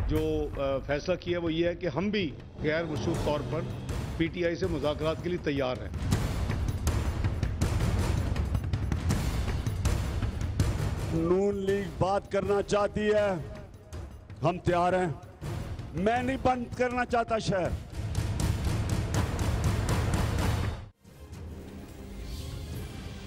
جو فیصلہ کیا وہ یہ ہے کہ ہم بھی غیر مشروط طور پر پی ٹی آئی سے مذاکرات کے لیے تیار ہیں۔ نون لیگ بات کرنا چاہتی ہے، ہم تیار ہیں۔ میں نہیں بند کرنا چاہتا شہر۔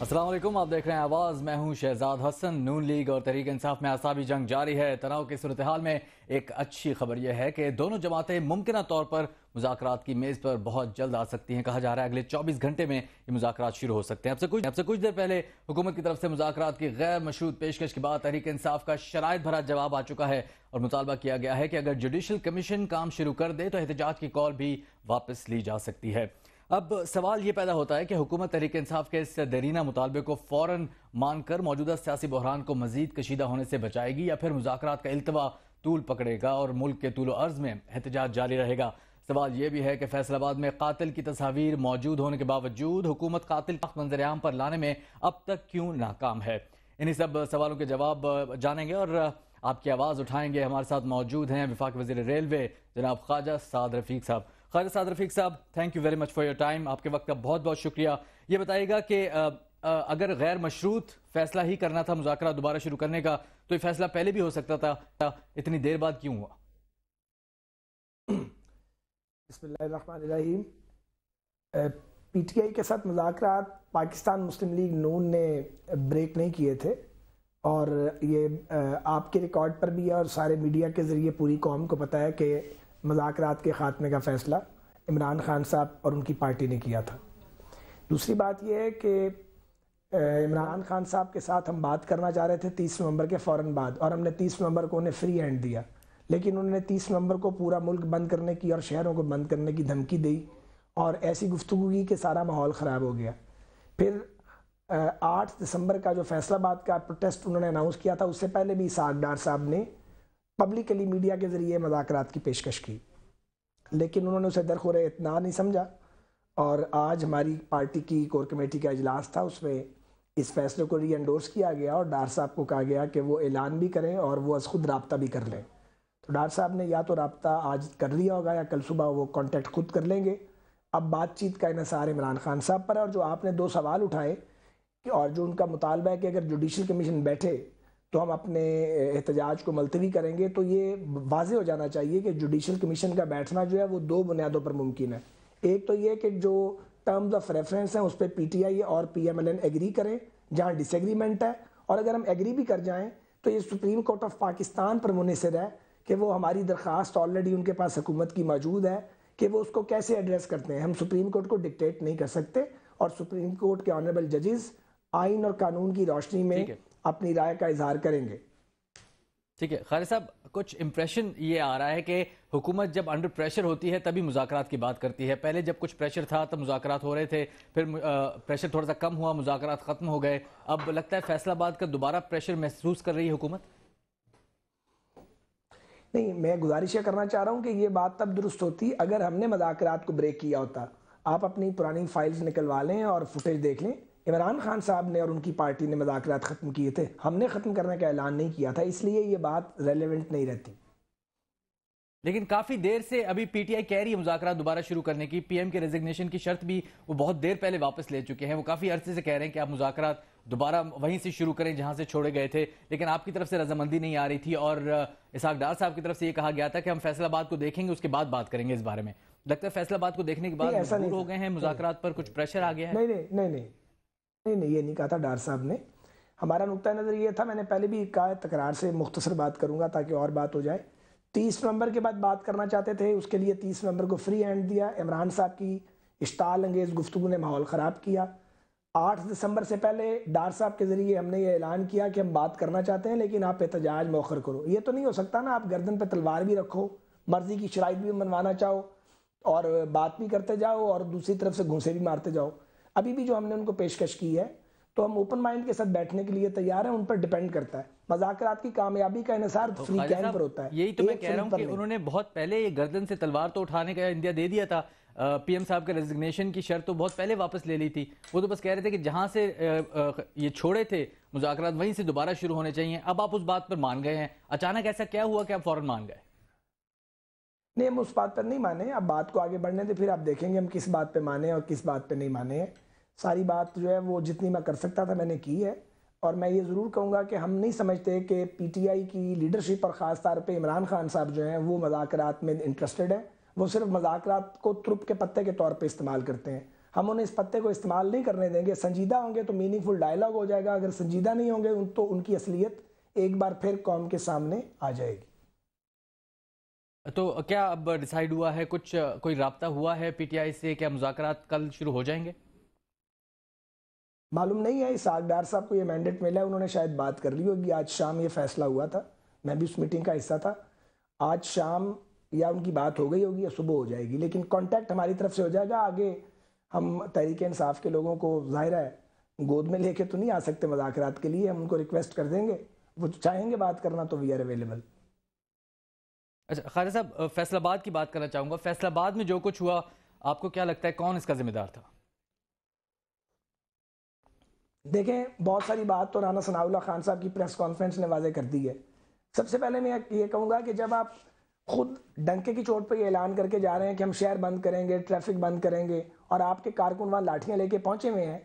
السلام علیکم، آپ دیکھ رہے ہیں آواز، میں ہوں شہزاد حسن۔ نون لیگ اور تحریک انصاف میں اعصابی جنگ جاری ہے۔ تناؤ کی صورتحال میں ایک اچھی خبر یہ ہے کہ دونوں جماعتیں ممکنہ طور پر مذاکرات کی میز پر بہت جلد آ سکتی ہیں۔ کہا جا رہا ہے اگلے 24 گھنٹے میں یہ مذاکرات شروع ہو سکتے ہیں۔ اب سے کچھ دیر پہلے حکومت کی طرف سے مذاکرات کی غیر مشروط پیشکش کے بعد تحریک انصاف کا شرائط بھرا جواب آ چکا ہے اور مطالبہ کیا گیا ہے کہ اگر جوڈیشل کمیشن کام شروع کر دے تو احتجاج کی کال بھی واپس لی جا سکتی ہے۔ اب سوال یہ پیدا ہوتا ہے کہ حکومت تحریک انصاف کے اس دیرینہ مطالبے کو فوراً مان کر موجودہ سیاسی بحران کو مزید کشیدہ ہونے سے بچائے گی یا پھر مذاکرات کا التوا طول پکڑے گا اور ملک کے طول و عرض میں احتجاج جاری رہے گا۔ سوال یہ بھی ہے کہ فیصل آباد میں قاتل کی تصاویر موجود ہونے کے باوجود حکومت قاتل کو منظر عام پر لانے میں اب تک کیوں ناکام ہے؟ انہی سب سوالوں کے جواب جانیں گے اور آپ کی آواز اٹھائیں گے۔ ہمارے ساتھ موجود ہیں وفاقی وزیر ریلوے جناب خواجہ سعد رفیق صاحب۔ خواجہ سعد رفیق صاحب، thank you very much for your time, آپ کے وقت کا بہت بہت شکریہ۔ یہ بتائیے گا کہ اگر غیر مشروط فیصلہ ہی کرنا تھا مذاکرات دوبارہ شروع کرنے کا تو یہ فیصلہ پہلے بھی ہو سکتا تھا، اتنی دیر بعد کیوں ہوا؟ بسم اللہ الرحمن الرحیم۔ پی ٹی آئی کے ساتھ مذاکرات پاکستان مسلم لیگ نون نے بریک نہیں کیے تھے اور یہ آپ کے ریکارڈ پر بھی ہے اور سارے میڈیا کے ذریعے پوری قوم کو پتہ ہے کہ مذاکرات کے خاتمے کا فیصلہ عمران خان صاحب اور ان کی پارٹی نے کیا تھا۔ دوسری بات یہ ہے کہ عمران خان صاحب کے ساتھ ہم بات کرنا چاہ رہے تھے 30 نومبر کے فوراً بعد اور ہم نے 30 نومبر کو انہیں فری ہینڈ دیا، لیکن انہوں نے 30 نومبر کو پورا ملک بند کرنے کی اور شہروں کو بند کرنے کی دھمکی دی اور ایسی گفتگو کی کہ سارا ماحول خراب ہو گیا۔ پھر 8 دسمبر کا جو فیصل آباد کا پروٹیسٹ انہوں نے اناؤنس کیا تھا، اس سے پہلے بھی اسحاق ڈار صاحب نے پبلکلی میڈیا کے ذریعے مذاکرات کی پیشکش کی، لیکن انہوں نے اسے درخور اطمینان نہیں سمجھا اور آج ہماری پارٹی کی کور کمیٹی کا اجلاس تھا، اس میں اس فیصلے کو ری انڈورس کیا گیا اور ڈار صاحب کو کہا گیا کہ وہ اعلان بھی کریں اور وہ از خود رابطہ بھی کر لیں۔ تو ڈار صاحب نے یا تو رابطہ آج کر لیا ہوگا یا کل صبح وہ کانٹیکٹ خود کر لیں گے۔ اب بات چیت کا انحصار عمران خان صاحب پر ہے اور جو آپ نے 2 سوال اٹھائے اور جو ان کا مطالبہ ہے کہ اگر جوڈیشل کمیشن بیٹھے تو ہم اپنے احتجاج کو ملتوی کریں گے، تو یہ واضح ہو جانا چاہیے کہ جوڈیشل کمیشن کا بیٹھنا جو ہے وہ 2 بنیادوں پر ممکن ہے۔ ایک تو یہ کہ جو ٹرمز آف ریفرنس ہیں اس پہ پی ٹی آئی اور P M L N agree کریں جہاں ڈس ایگریمنٹ ہے، اور اگر ہم ایگری بھی کر جائیں تو یہ سپریم کورٹ آف پاکستان پر منحصر ہے کہ وہ ہماری درخواست آلریڈی ان کے پاس حکومت کی موجود ہے کہ وہ اس کو کیسے ایڈریس کرتے ہیں۔ ہم سپریم کورٹ کو ڈکٹیٹ نہیں کر سکتے اور سپریم کورٹ کے آنریبل ججز آئین اور قانون کی روشنی میں اپنی رائے کا اظہار کریں گے۔ ٹھیک ہے خالد صاحب، کچھ امپریشن یہ آ رہا ہے کہ حکومت جب انڈر پریشر ہوتی ہے تبھی مذاکرات کی بات کرتی ہے۔ پہلے جب کچھ پریشر تھا تب مذاکرات ہو رہے تھے، پھر پریشر تھوڑا سا کم ہوا، مذاکرات ختم ہو گئے۔ اب لگتا ہے فیصل آباد کا دوبارہ پریشر محسوس کر رہی ہے حکومت؟ نہیں، میں گزارش یہ کرنا چاہ رہا ہوں کہ یہ بات تب درست ہوتی اگر ہم نے مذاکرات کو بریک کیا ہوتا۔ آپ اپنی پرانی فائلز نکلوا لیں اور فوٹیج دیکھ لیں، عمران خان صاحب نے اور ان کی پارٹی نے مذاکرات ختم کیے تھے، ہم نے ختم کرنے کا اعلان نہیں کیا تھا، اس لیے یہ بات ریلیونٹ نہیں رہتی۔ لیکن کافی دیر سے ابھی پی ٹی آئی کہہ رہی ہے مذاکرات دوبارہ شروع کرنے کی، پی ایم کے ریزگنیشن کی شرط بھی وہ بہت دیر پہلے واپس لے چکے ہیں۔ وہ کافی عرصے سے کہہ رہے ہیں کہ آپ مذاکرات دوبارہ وہیں سے شروع کریں جہاں سے چھوڑے گئے تھے، لیکن آپ کی طرف سے رضامندی نہیں آ رہی تھی اور اسحاق ڈار صاحب کی طرف سے یہ کہا گیا تھا کہ ہم فیصل آباد کو دیکھیں گے اس کے بعد بات کریں گے اس بارے میں۔ لگتا ہے فیصل آباد کو دیکھنے کے بعد مجبور ہو گئے ہیں، مذاکرات پر کچھ پریشر آ گیا ہے؟ نہیں، یہ نہیں کہا تھا ڈار صاحب نے۔ ہمارا نقطہ نظر یہ تھا، میں نے پہلے بھی کہا، تکرار سے مختصر بات کروں گا تاکہ اور بات ہو جائے۔ 30 نومبر کے بعد بات کرنا چاہتے تھے، اس کے لیے 30 نومبر کو فری ہینڈ دیا۔ عمران صاحب کی اشتعال انگیز گفتگو نے ماحول خراب کیا۔ 8 دسمبر سے پہلے ڈار صاحب کے ذریعے ہم نے یہ اعلان کیا کہ ہم بات کرنا چاہتے ہیں لیکن آپ احتجاج مؤخر کرو۔ یہ تو نہیں ہو سکتا نا، آپ گردن پہ تلوار بھی رکھو، مرضی کی شرائط بھی منوانا چاہو اور بات بھی کرتے جاؤ اور دوسری طرف سے گھونسے بھی مارتے جاؤ۔ ابھی بھی جو ہم نے ان کو پیشکش کی ہے تو ہم اوپن مائنڈ کے ساتھ بیٹھنے کے لیے تیار ہیں، ان پر ڈیپینڈ کرتا ہے۔ مذاکرات کی کامیابی کا انحصار فری کین پر ہوتا ہے۔ یہی تو میں کہہ رہا ہوں کہ انہوں نے بہت پہلے یہ گردن سے تلوار تو اٹھانے کا اندیا دے دیا تھا، پی ایم صاحب کے ریزگنیشن کی شرط تو بہت پہلے واپس لے لی تھی۔ وہ تو بس کہہ رہے تھے کہ جہاں سے یہ چھوڑے تھے مذاکرات وہیں سے دوبارہ شروع ہونے چاہیے۔ اب آپ اس بات پر مان گئے ہیں، اچانک ایسا کیا ہوا کہ آپ فوراً مان گئے؟ نہیں، ہم اس بات پر نہیں مانے. اب بات کو آگے بڑھنے دیں، پھر آپ دیکھیں گے ہم کس بات پہ مانے اور کس بات پہ نہیں مانے ہیں. ساری بات جو ہے وہ جتنی میں کر سکتا تھا میں نے کی ہے. اور میں یہ ضرور کہوں گا کہ ہم نہیں سمجھتے کہ پی ٹی آئی کی لیڈرشپ اور خاص طور پہ عمران خان صاحب جو ہیں وہ مذاکرات میں انٹرسٹڈ ہیں. وہ صرف مذاکرات کو ترپ کے پتے کے طور پہ استعمال کرتے ہیں. ہم انہیں اس پتے کو استعمال نہیں کرنے دیں گے. سنجیدہ ہوں گے تو میننگ فل ڈائلاگ ہو جائے گا، اگر سنجیدہ نہیں ہوں گے تو ان کی اصلیت ایک بار پھر قوم کے سامنے آ جائے گی. تو کیا اب ڈیسائیڈ ہوا ہے، کچھ کوئی رابطہ ہوا ہے پی ٹی آئی سے؟ کیا مذاکرات کل شروع ہو جائیں گے؟ معلوم نہیں ہے. اسحاق ڈار صاحب کو یہ مینڈیٹ ملا ہے، انہوں نے شاید بات کر لی ہوگی. آج شام یہ فیصلہ ہوا تھا، میں بھی اس میٹنگ کا حصہ تھا. آج شام یا ان کی بات ہو گئی ہوگی یا صبح ہو جائے گی، لیکن کانٹیکٹ ہماری طرف سے ہو جائے گا. آگے ہم تحریک انصاف کے لوگوں کو ظاہر ہے گود میں لے کے تو نہیں آ سکتے مذاکرات کے لیے. ہم ان کو ریکویسٹ کر دیں گے، وہ چاہیں گے بات کرنا تو وی آر اویلیبل. اچھا خالد صاحب، فیصل آباد کی بات کرنا چاہوں گا. فیصل آباد میں جو کچھ ہوا، آپ کو کیا لگتا ہے کون اس کا ذمہ دار تھا؟ دیکھیں، بہت ساری بات تو رانا ثناء اللہ خان صاحب کی پریس کانفرنس نے واضح کر دی ہے. سب سے پہلے میں یہ کہوں گا کہ جب آپ خود ڈنکے کی چوٹ پہ یہ اعلان کر کے جا رہے ہیں کہ ہم شہر بند کریں گے، ٹریفک بند کریں گے، اور آپ کے کارکن وہاں لاٹھیاں لے کے پہنچے ہوئے ہیں،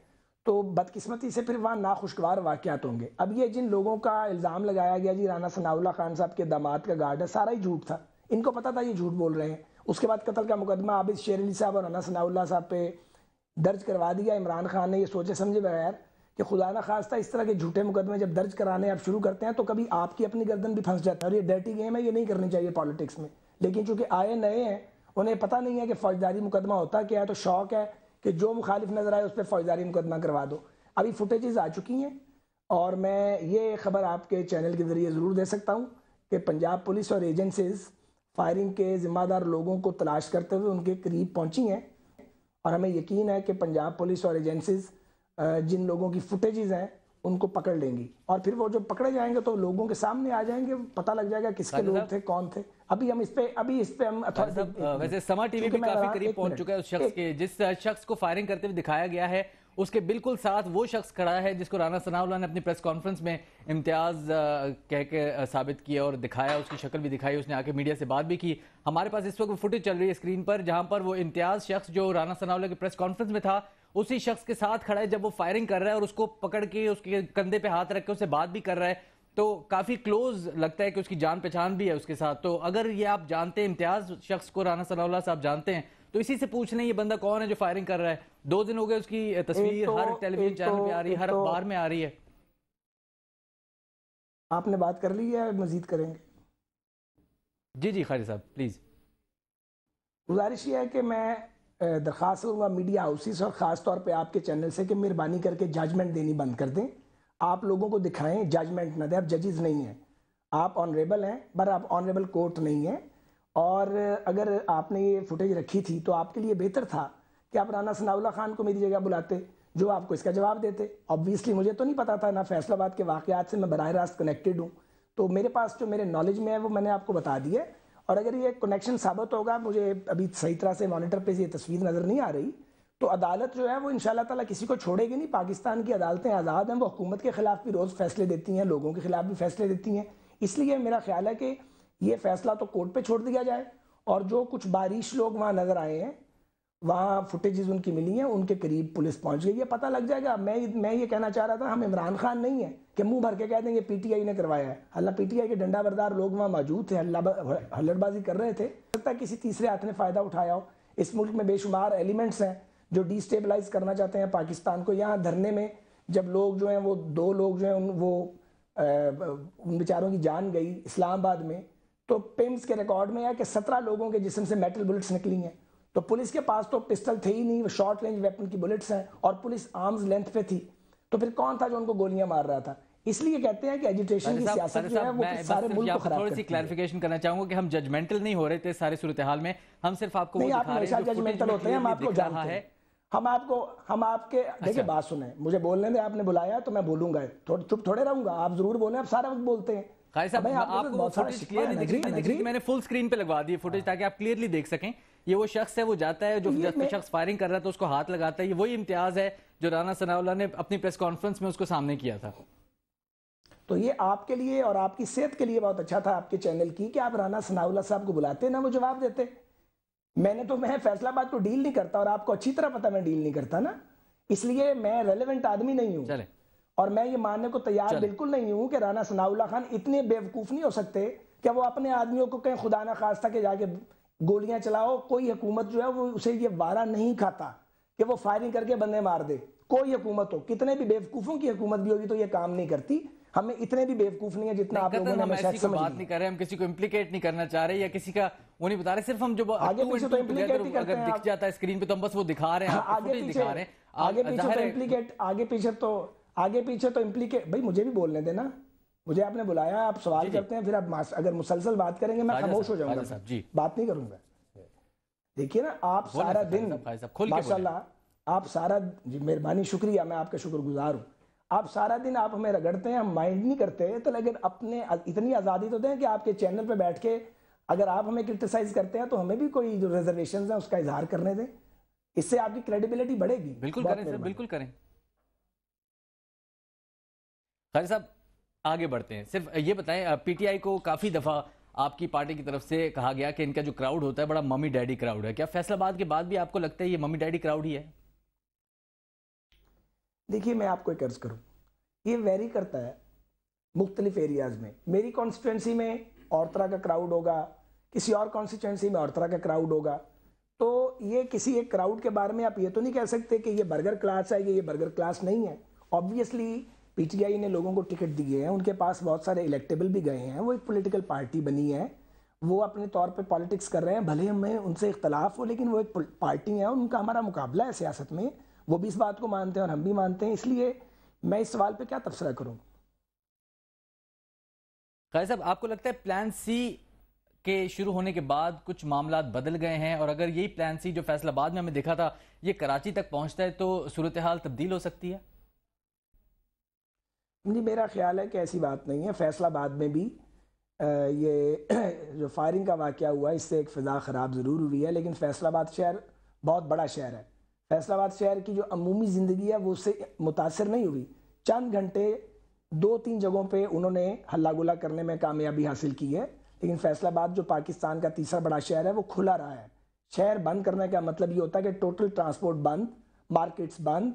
تو بدقسمتی سے پھر وہاں ناخوشگوار واقعات ہوں گے. اب یہ جن لوگوں کا الزام لگایا گیا جی رانا ثناء اللہ خان صاحب کے داماد کا گارڈ ہے، سارا ہی جھوٹ تھا. ان کو پتا تھا یہ جھوٹ بول رہے ہیں. اس کے بعد قتل کا مقدمہ عابد شیر علی صاحب اور رانا ثناء اللہ صاحب پہ درج کروا دیا. عمران خان نے یہ سوچے سمجھے بغیر کہ خدا نہ خواستہ اس طرح کے جھوٹے مقدمے جب درج کرانے آپ شروع کرتے ہیں تو کبھی آپ کی اپنی گردن بھی پھنس جاتا ہے. اور یہ ڈرٹی گیم ہے، یہ نہیں کرنی چاہیے پالیٹکس میں. لیکن چونکہ آئے نئے ہیں، انہیں پتہ نہیں ہے کہ فوجداری مقدمہ ہوتا کیا ہے، تو شوق ہے کہ جو مخالف نظر آئے اس پہ فوجداری مقدمہ کروا دو. ابھی فوٹیجز آ چکی ہیں، اور میں یہ خبر آپ کے چینل کے ذریعے ضرور دے سکتا ہوں کہ پنجاب پولیس اور ایجنسیز فائرنگ کے ذمہ دار لوگوں کو تلاش کرتے ہوئے ان کے قریب پہنچی ہیں. اور ہمیں یقین ہے کہ پنجاب پولیس اور ایجنسیز جن لوگوں کی فوٹیجز ہیں ان کو پکڑ لیں گی. اور پھر وہ جو پکڑے جائیں گے تو لوگوں کے سامنے آ جائیں گے، پتہ لگ جائے گا کس کے لوگ تھے، کون تھے. ابھی ہم اس پہ ہم ویسے سما ٹی وی بھی کافی قریب پہنچ چکا ہے اس شخص کے، جس شخص کو فائرنگ کرتے ہوئے دکھایا گیا ہے اس کے بالکل ساتھ وہ شخص کھڑا ہے جس کو رانا ثناء اللہ نے اپنی پریس کانفرنس میں امتیاز کہہ کے ثابت کیا اور دکھایا. اس کی شکل بھی دکھائی، اس نے آ کے میڈیا سے بات بھی کی. ہمارے پاس اس وقت فوٹیج چل رہی ہے اسکرین پر جہاں پر وہ امتیاز شخص جو رانا ثناء اللہ کی پریس کانفرنس میں تھا اسی شخص کے ساتھ کھڑا ہے جب وہ فائرنگ کر رہا ہے اور اس کو پکڑ کے اس کے کندھے پہ ہاتھ رکھ کے اسے بات بھی کر رہا ہے. تو کافی کلوز لگتا ہے کہ اس کی جان پہچان بھی ہے اس کے ساتھ. تو اگر یہ آپ جانتے ہیں امتیاز شخص کو، رانا ثناء اللہ صاحب جانتے ہیں، تو اسی سے پوچھ لیں یہ بندہ کون ہے جو فائرنگ کر رہا ہے. 2 دن ہو گئے اس کی تصویر ہر ٹیلی ویژن چینل پہ آ رہی ہے، ہر اخبار میں آ رہی ہے. آپ نے بات کر لی ہے، مزید کریں گے؟ جی خالد صاحب پلیز. گزارش یہ ہے کہ میں درخواست کروں گا میڈیا ہاؤسز اور خاص طور پہ آپ کے چینل سے کہ مہربانی کر کے ججمنٹ دینی بند کر دیں. آپ لوگوں کو دکھائیں، ججمنٹ نہ دیں. آپ ججز نہیں ہیں، آپ آنریبل ہیں، پر آپ آنریبل کورٹ نہیں ہیں. اور اگر آپ نے یہ فوٹیج رکھی تھی تو آپ کے لیے بہتر تھا کہ آپ رانا ثناء اللہ خان کو میری جگہ بلاتے، جو آپ کو اس کا جواب دیتے. آبویسلی مجھے تو نہیں پتا تھا، نہ فیصل آباد کے واقعات سے میں براہ راست کنیکٹڈ ہوں، تو میرے پاس جو میرے نالج میں ہے وہ میں نے آپ کو بتا دی ہے. اور اگر یہ کنیکشن ثابت ہوگا، مجھے ابھی صحیح طرح سے مانیٹر پہ یہ تصویر نظر نہیں آ رہی، تو عدالت جو ہے وہ انشاءاللہ تعالیٰ کسی کو چھوڑے گی نہیں. پاکستان کی عدالتیں آزاد ہیں، وہ حکومت کے خلاف بھی روز فیصلے دیتی ہیں، لوگوں کے خلاف بھی فیصلے دیتی ہیں. اس لیے میرا خیال ہے کہ یہ فیصلہ تو کورٹ پہ چھوڑ دیا جائے، اور جو کچھ بارش لوگ وہاں نظر آئے ہیں، وہاں فوٹیجز ان کی ملی ہیں، ان کے قریب پولیس پہنچ گئی، یہ پتہ لگ جائے گا. میں یہ کہنا چاہ رہا تھا، ہم عمران خان نہیں ہیں کہ منہ بھر کے کہہ دیں گے پی ٹی آئی نے کروایا ہے. اللہ پی ٹی آئی کے ڈنڈا بردار لوگ وہاں موجود تھے، ہلڑ بازی کر رہے تھے. سکتا ہے کسی تیسرے ہاتھ نے فائدہ اٹھایا ہو. اس ملک میں بے شمار ایلیمنٹس ہیں جو ڈی سٹیبلائز کرنا چاہتے ہیں پاکستان کو. یہاں دھرنے میں جب لوگ جو ہیں وہ 2 لوگ جو ہیں وہ ان بیچاروں کی جان گئی اسلام آباد میں، تو پیمز کے ریکارڈ میں ہے کہ 17 لوگوں کے جسم سے میٹل بلٹس نکلی ہیں. تو پولیس کے پاس تو پسٹل تھے ہی نہیں، وہ شارٹ رینج ویپن کی بلٹس ہیں، اور پولیس آرمز لینتھ پہ تھی. تو پھر کون تھا جو ان کو گولیاں مار رہا تھا؟ اس لیے کہتے ہیں کہ ایجیٹیشن کی سیاست جو ہے وہ سارے ملک کو خراب کرتی ہے. تھوڑی سی کلیریفیکیشن کرنا چاہوں گا کہ ہم ججمنٹل نہیں ہو رہے تھے سارے صورتحال میں، ہم صرف آپ کو وہ دکھا رہے ہیں جو ججمنٹل ہوتے ہیں. ہم آپ کو جانتے ہیں، ہم آپ کے دیکھیں بات سنیں، مجھے بولنے دیں. آپ نے بلایا تو میں بولوں گا، چپ تھوڑے رہوں گا. آپ ضرور بولیں، آپ سارا وقت بولتے ہیں. خالد صاحب آپ کو فوٹیج کلیئرلی دکھ رہی ہے، میں نے فل سکرین پہ لگوا دی فوٹیج تاکہ آپ کلیئرلی دیکھ سکیں. یہ وہ شخص ہے، وہ جاتا ہے جو شخص فائرنگ کر رہا تھا اس کو ہاتھ لگاتا ہے. یہ وہی امتیاز ہے جو رانا ثناء اللہ نے اپنی پریس کانفرنس میں اس کو سامنے کیا تھا. تو یہ آپ کے لیے اور آپ کی صحت کے لیے بہت اچھا تھا آپ کے چینل کی کہ آپ رانا ثناءاللہ صاحب کو بلاتے نہ وہ جواب دیتے. میں فیصل آباد کو ڈیل نہیں کرتا اور آپ کو اچھی طرح پتا میں ڈیل نہیں کرتا نا, اس لیے میں ریلیونٹ آدمی نہیں ہوں. اور میں یہ ماننے کو تیار بالکل نہیں ہوں کہ رانا ثناءاللہ خان اتنے بیوقوف نہیں ہو سکتے کہ وہ اپنے آدمیوں کو کہیں خدا نہ خواستہ کہ جا کے گولیاں چلاؤ. کوئی حکومت جو ہے وہ اسے یہ وارہ نہیں کھاتا کہ وہ فائرنگ کر کے بندے مار دے. کوئی حکومت ہو, کتنے بھی بیوقوفوں کی حکومت بھی ہوگی تو یہ کام نہیں کرتی. ہمیں اتنے بھی بیوقوف نہیں ہے جتنا آپ لوگوں نے ہمیں شاید سمجھ بات نہیں کر رہے, ہم کسی کو امپلیکیٹ نہیں کرنا چاہ رہے یا کسی کا وہ نہیں بتا رہے, صرف ہم جو آگے پیچھے تو امپلیکیٹ ہی کرتے ہیں. دکھ جاتا ہے اسکرین پہ تو ہم بس وہ دکھا رہے ہیں, آگے پیچھے تو امپلیکیٹ. بھائی مجھے بھی بولنے دینا, مجھے آپ نے بلایا, آپ سوال کرتے ہیں, پھر آپ اگر مسلسل بات کریں گے میں خاموش ہو جاؤں گا, بات نہیں کروں گا. دیکھیے نا, آپ سارا دن ماشاءاللہ آپ سارا, مہربانی شکریہ, میں آپ کا شکر گزار ہوں. آپ سارا دن آپ ہمیں رگڑتے ہیں, ہم مائنڈ نہیں کرتے, تو لیکن اپنے اتنی آزادی تو دیں کہ آپ کے چینل پہ بیٹھ کے اگر آپ ہمیں کرٹیسائز کرتے ہیں تو ہمیں بھی کوئی جو ریزرویشنز ہیں اس کا اظہار کرنے دیں. اس سے آپ کی کریڈیبلٹی بڑھے گی. بالکل کریں سر, بالکل کریں. خالد صاحب آگے بڑھتے ہیں. صرف یہ بتائیں, پی ٹی آئی کو کافی دفعہ آپ کی پارٹی کی طرف سے کہا گیا کہ ان کا جو کراؤڈ ہوتا ہے بڑا ممی ڈیڈی کراؤڈ ہے. کیا فیصل آباد کے بعد بھی آپ کو لگتا ہے یہ ممی ڈیڈی کراؤڈ ہی ہے؟ دیکھیے میں آپ کو ایک عرض کروں, یہ ویری کرتا ہے مختلف ایریاز میں. میری کانسٹیٹوئنسی میں اور طرح کا کراؤڈ ہوگا, کسی اور کانسٹیٹوئنسی میں اور طرح کا کراؤڈ ہوگا. تو یہ کسی ایک کراؤڈ کے بارے میں آپ یہ تو نہیں کہہ سکتے کہ یہ برگر کلاس ہے, یہ برگر کلاس نہیں ہے. آبویسلی پی ٹی آئی نے لوگوں کو ٹکٹ دیے ہیں, ان کے پاس بہت سارے الیکٹیبل بھی گئے ہیں, وہ ایک پولیٹیکل پارٹی بنی ہے, وہ اپنے طور پہ پالیٹکس کر رہے ہیں, بھلے ہمیں ان سے اختلاف ہو لیکن وہ ایک پارٹی ہے, ان کا ہمارا مقابلہ ہے سیاست میں. وہ بھی اس بات کو مانتے ہیں اور ہم بھی مانتے ہیں, اس لیے میں اس سوال پہ کیا تبصرہ کروں. خالد صاحب آپ کو لگتا ہے پلان سی کے شروع ہونے کے بعد کچھ معاملات بدل گئے ہیں, اور اگر یہی پلان سی جو فیصل آباد میں ہمیں دیکھا تھا یہ کراچی تک پہنچتا ہے تو صورتحال تبدیل ہو سکتی ہے؟ جی میرا خیال ہے کہ ایسی بات نہیں ہے. فیصل آباد میں بھی یہ جو فائرنگ کا واقعہ ہوا اس سے ایک فضا خراب ضرور ہوئی ہے, لیکن فیصل آباد شہر بہت بڑا شہر ہے. فیصل آباد شہر کی جو عمومی زندگی ہے وہ اس سے متاثر نہیں ہوئی. چند گھنٹے 2-3 جگہوں پہ انہوں نے ہلا گلا کرنے میں کامیابی حاصل کی ہے, لیکن فیصل آباد جو پاکستان کا تیسرا بڑا شہر ہے وہ کھلا رہا ہے. شہر بند کرنے کا مطلب یہ ہوتا ہے کہ ٹوٹل ٹرانسپورٹ بند, مارکیٹس بند,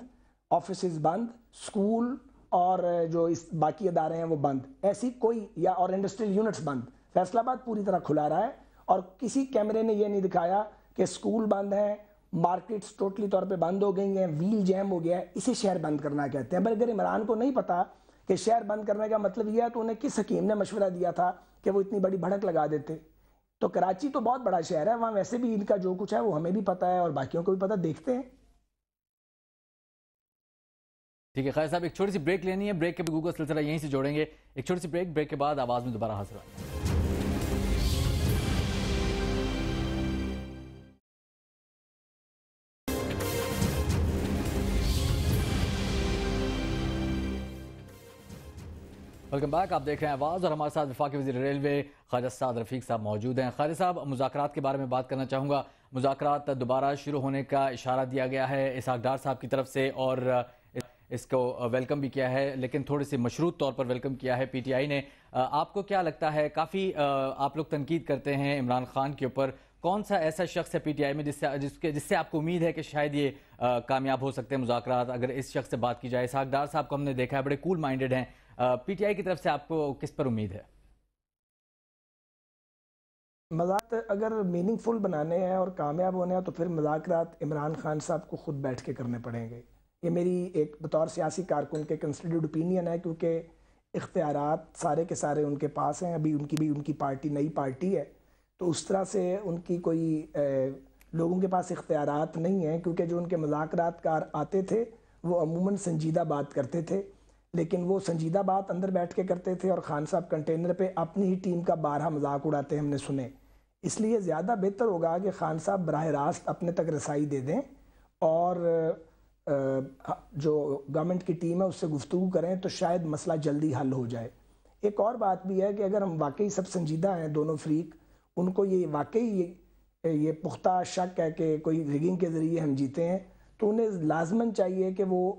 آفیسز بند, سکول اور جو اس باقی ادارے ہیں وہ بند, ایسی کوئی یا اور انڈسٹریل یونٹس بند. فیصل آباد پوری طرح کھلا رہا ہے اور کسی کیمرے نے یہ نہیں دکھایا کہ سکول بند ہیں, مارکیٹس ٹوٹلی طور پہ بند ہو گئی ہیں, ویل جیم ہو گیا ہے. اسے شہر بند کرنا کہتے ہیں. اگر عمران کو نہیں پتا کہ شہر بند کرنے کا مطلب یہ ہے تو انہیں کس حکیم نے مشورہ دیا تھا کہ وہ اتنی بڑی بھڑک لگا دیتے. تو کراچی تو بہت بڑا شہر ہے, وہاں ویسے بھی ان کا جو کچھ ہے وہ ہمیں بھی پتا ہے اور باقیوں کو بھی پتا, دیکھتے ہیں. ٹھیک ہے خالد صاحب, ایک چھوٹی سی بریک لینی ہے, بریک کے بعد گوگل سلسلہ یہیں سے جوڑیں گے. ایک چھوٹی سی بریک کے بعد آواز میں دوبارہ حاضر آئیں. ویلکم بیک, آپ دیکھ رہے ہیں آواز اور ہمارے ساتھ وفاقی وزیر ریلوے خواجہ سعد رفیق صاحب موجود ہیں. خالد صاحب مذاکرات کے بارے میں بات کرنا چاہوں گا. مذاکرات دوبارہ شروع ہونے کا اشارہ دیا گیا ہے اسحاق ڈار صاحب کی طرف سے اور اس کو ویلکم بھی کیا ہے, لیکن تھوڑی سی مشروط طور پر ویلکم کیا ہے پی ٹی آئی نے. آپ کو کیا لگتا ہے, کافی آپ لوگ تنقید کرتے ہیں عمران خان کے اوپر, کون سا ایسا شخص ہے پی ٹی آئی میں جس سے آپ کو امید ہے کہ شاید یہ کامیاب ہو سکتے ہیں مذاکرات؟ اگر اس شخص سے بات کی جائے, اسحاق ڈار صاحب کو ہم نے دیکھا ہے بڑے کول مائنڈڈ ہیں, پی ٹی آئی کی طرف سے آپ کو کس پر امید ہے؟ مذاکرات اگر میننگ فل بنانے ہیں اور کامیاب ہونے ہیں تو پھر مذاکرات عمران خان صاحب کو خود بیٹھ کے کرنے پڑیں گے. یہ میری ایک بطور سیاسی کارکن کے کنسیڈرڈ اوپینین ہے, کیونکہ اختیارات سارے کے سارے ان کے پاس ہیں. ابھی ان کی پارٹی نئی پارٹی ہے تو اس طرح سے ان کی کوئی لوگوں کے پاس اختیارات نہیں ہیں, کیونکہ جو ان کے مذاکرات کار آتے تھے وہ عموماً سنجیدہ بات کرتے تھے, لیکن وہ سنجیدہ بات اندر بیٹھ کے کرتے تھے اور خان صاحب کنٹینر پہ اپنی ہی ٹیم کا بارہا مذاق اڑاتے ہم نے سنے. اس لیے زیادہ بہتر ہوگا کہ خان صاحب براہ راست اپنے تک رسائی دے دیں اور جو گورنمنٹ کی ٹیم ہے اس سے گفتگو کریں تو شاید مسئلہ جلدی حل ہو جائے. ایک اور بات بھی ہے کہ اگر ہم واقعی سب سنجیدہ ہیں دونوں فریق, ان کو یہ واقعی یہ پختہ شک ہے کہ کوئی ریگنگ کے ذریعے ہم جیتے ہیں, تو انہیں لازماً چاہیے کہ وہ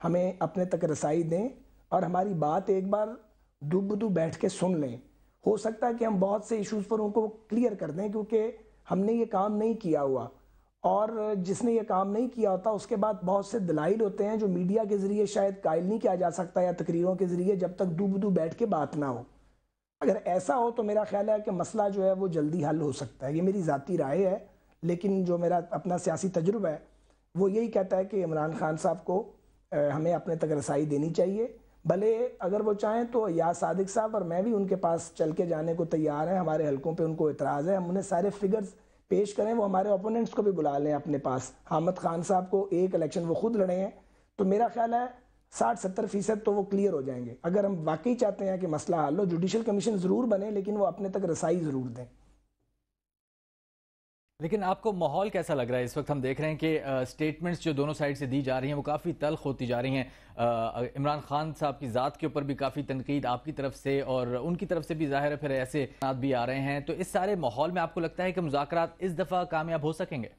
ہمیں اپنے تک رسائی دیں اور ہماری بات ایک بار دو بدو بیٹھ کے سن لیں. ہو سکتا ہے کہ ہم بہت سے ایشوز پر ان کو کلیئر کر دیں کیونکہ ہم نے یہ کام نہیں کیا ہوا, اور جس نے یہ کام نہیں کیا ہوتا اس کے بعد بہت سے دلائل ہوتے ہیں جو میڈیا کے ذریعے شاید قائل نہیں کیا جا سکتا یا تقریروں کے ذریعے جب تک دو بدو بیٹھ کے بات نہ ہو. اگر ایسا ہو تو میرا خیال ہے کہ مسئلہ جو ہے وہ جلدی حل ہو سکتا ہے. یہ میری ذاتی رائے ہے, لیکن جو میرا اپنا سیاسی تجربہ ہے وہ یہی کہتا ہے کہ عمران خان صاحب کو ہمیں اپنے تک رسائی دینی چاہیے. بھلے اگر وہ چاہیں تو یا صادق صاحب اور میں بھی ان کے پاس چل کے جانے کو تیار ہیں. ہمارے حلقوں پہ ان کو اعتراض ہے, ہم انہیں سارے فگرز پیش کریں, وہ ہمارے اپوننٹس کو بھی بلا لیں اپنے پاس. حامد خان صاحب کو ایک الیکشن وہ خود لڑے ہیں, تو میرا خیال ہے 60-70% تو وہ کلیئر ہو جائیں گے. اگر ہم واقعی چاہتے ہیں کہ مسئلہ حل ہو, جوڈیشل کمیشن ضرور بنے لیکن وہ اپنے تک رسائی ضرور دیں. لیکن آپ کو ماحول کیسا لگ رہا ہے اس وقت؟ ہم دیکھ رہے ہیں کہ سٹیٹمنٹس جو دونوں سائڈ سے دی جا رہی ہیں وہ کافی تلخ ہوتی جا رہی ہیں. عمران خان صاحب کی ذات کے اوپر بھی کافی تنقید آپ کی طرف سے اور ان کی طرف سے بھی ظاہر ہے, پھر ایسے بات بھی آ رہے ہیں. تو اس سارے ماحول میں آپ کو لگتا ہے کہ مذاکرات اس دفعہ کامیاب ہو سکیں گے؟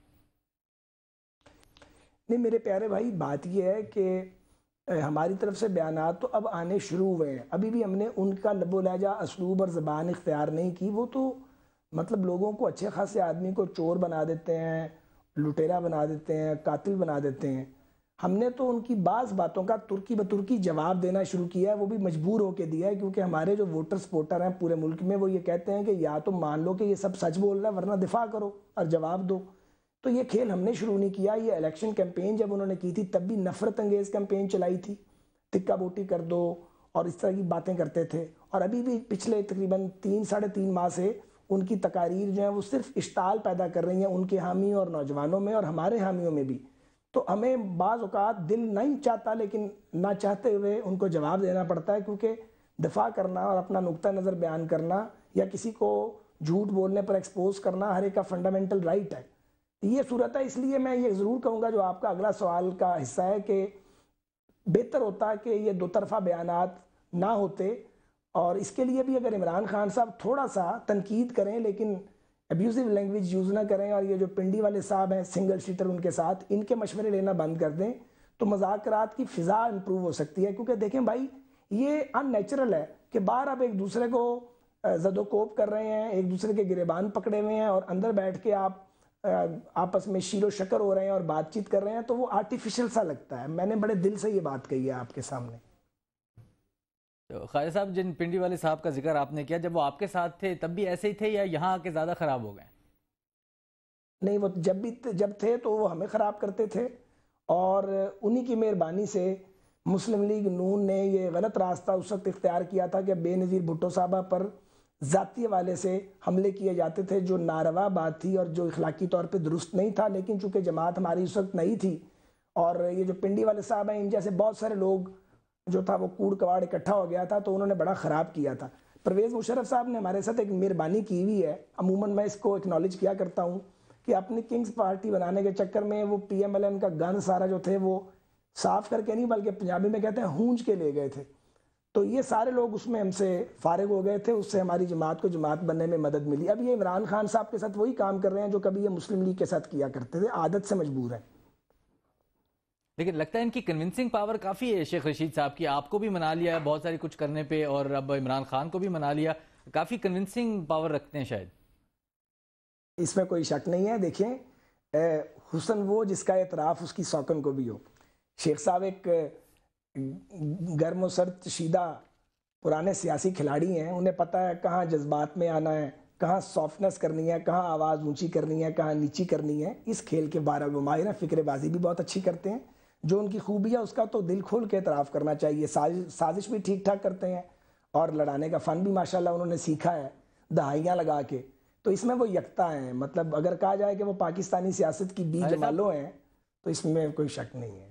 نہیں میرے پیارے بھائی, بات یہ ہے کہ ہماری طرف سے بیانات تو اب آنے شروع ہوئے ہیں. ابھی بھی ہم نے ان کا لب و لہجہ, اسلوب اور زبان اختیار نہیں کی. وہ تو مطلب لوگوں کو اچھے خاصے آدمی کو چور بنا دیتے ہیں, لٹیرا بنا دیتے ہیں, قاتل بنا دیتے ہیں. ہم نے تو ان کی بعض باتوں کا ترکی بترکی جواب دینا شروع کیا ہے, وہ بھی مجبور ہو کے دیا ہے کیونکہ ہمارے جو ووٹر سپورٹر ہیں پورے ملک میں وہ یہ کہتے ہیں کہ یا تو مان لو کہ یہ سب سچ بول رہا ہے ورنہ دفاع کرو اور جواب دو. تو یہ کھیل ہم نے شروع نہیں کیا. یہ الیکشن کیمپین جب انہوں نے کی تھی تب بھی نفرت انگیز کیمپین چلائی تھی, تکہ بوٹی کر دو اور اس طرح کی باتیں کرتے تھے. اور ابھی بھی پچھلے تقریباً 3-3.5 ماہ سے ان کی تقاریر جو ہیں وہ صرف اشتعال پیدا کر رہی ہیں ان کے حامیوں اور نوجوانوں میں اور ہمارے حامیوں میں بھی. تو ہمیں بعض اوقات دل نہیں چاہتا لیکن نہ چاہتے ہوئے ان کو جواب دینا پڑتا ہے, کیونکہ دفاع کرنا اور اپنا نقطہ نظر بیان کرنا یا کسی کو جھوٹ بولنے پر ایکسپوز کرنا ہر ایک کا فنڈامنٹل رائٹ ہے. یہ صورت ہے. اس لیے میں یہ ضرور کہوں گا جو آپ کا اگلا سوال کا حصہ ہے کہ بہتر ہوتا کہ یہ دو طرفہ بیانات نہ ہوتے, اور اس کے لیے بھی اگر عمران خان صاحب تھوڑا سا تنقید کریں لیکن ابیوزو لینگویج یوز نہ کریں, اور یہ جو پنڈی والے صاحب ہیں سنگل شیٹر ان کے ساتھ ان کے مشورے لینا بند کر دیں, تو مذاکرات کی فضا امپروو ہو سکتی ہے. کیونکہ دیکھیں بھائی یہ ان نیچرل ہے کہ باہر آپ ایک دوسرے کو زد و کوب کر رہے ہیں, ایک دوسرے کے گریبان پکڑے ہوئے ہیں اور اندر بیٹھ کے آپ آپس میں شیر و شکر ہو رہے ہیں اور بات چیت کر رہے ہیں, تو وہ آرٹیفیشل سا لگتا ہے. میں نے بڑے دل سے یہ بات کہی ہے آپ کے سامنے. خالد صاحب, جن پنڈی والے صاحب کا ذکر آپ نے کیا, جب وہ آپ کے ساتھ تھے تب بھی ایسے ہی تھے یا یہاں آ کے زیادہ خراب ہو گئے؟ نہیں, وہ جب تھے تو وہ ہمیں خراب کرتے تھے, اور انہی کی مہربانی سے مسلم لیگ نون نے یہ غلط راستہ اس وقت اختیار کیا تھا کہ بے نظیر بھٹو صاحبہ پر ذاتی حوالے سے حملے کیے جاتے تھے, جو ناروا بات تھی اور جو اخلاقی طور پہ درست نہیں تھا. لیکن چونکہ جماعت ہماری اس وقت نہیں تھی, اور یہ جو پنڈی والے صاحب ہیں ان جیسے بہت سارے لوگ جو تھا وہ کوڑ کواڑ اکٹھا ہو گیا تھا, تو انہوں نے بڑا خراب کیا تھا. پرویز مشرف صاحب نے ہمارے ساتھ ایک مہربانی کی ہوئی ہے, عموماً میں اس کو اکنالج کیا کرتا ہوں, کہ اپنی کنگز پارٹی بنانے کے چکر میں وہ پی ایم ایل این کا گن سارا جو تھے وہ صاف کر کے نہیں بلکہ پنجابی میں کہتے ہیں ہونج کے لے گئے تھے. تو یہ سارے لوگ اس میں ہم سے فارغ ہو گئے تھے, اس سے ہماری جماعت کو جماعت بننے میں مدد ملی. اب یہ عمران خان صاحب کے ساتھ وہی کام کر رہے ہیں جو کبھی یہ مسلم لیگ کے ساتھ کیا کرتے تھے, عادت سے مجبور ہیں. لیکن لگتا ہے ان کی کنونسنگ پاور کافی ہے شیخ رشید صاحب کی, آپ کو بھی منا لیا ہے بہت ساری کچھ کرنے پہ, اور اب عمران خان کو بھی منا لیا, کافی کنونسنگ پاور رکھتے ہیں شاید. اس میں کوئی شک نہیں ہے. دیکھیں حسن وہ جس کا اعتراف اس کی سوکن کو بھی ہو. شیخ صاحب ایک گرم و سرد شیدہ پرانے سیاسی کھلاڑی ہیں, انہیں پتہ ہے کہاں جذبات میں آنا ہے, کہاں سافٹنس کرنی ہے, کہاں آواز اونچی کرنی ہے, کہاں نیچی کرنی ہے. اس کھیل کے بارے میں ماہر ہیں, فکر بازی بھی بہت اچھی کرتے ہیں. جو ان کی خوبی ہے اس کا تو دل کھول کے اعتراف کرنا چاہیے. سازش بھی ٹھیک ٹھاک کرتے ہیں, اور لڑانے کا فن بھی ماشاءاللہ انہوں نے سیکھا ہے دہائیاں لگا کے. تو اس میں وہ یکتا ہیں. مطلب اگر کہا جائے کہ وہ پاکستانی سیاست کی بیج مالو ہیں تو اس میں کوئی شک نہیں ہے.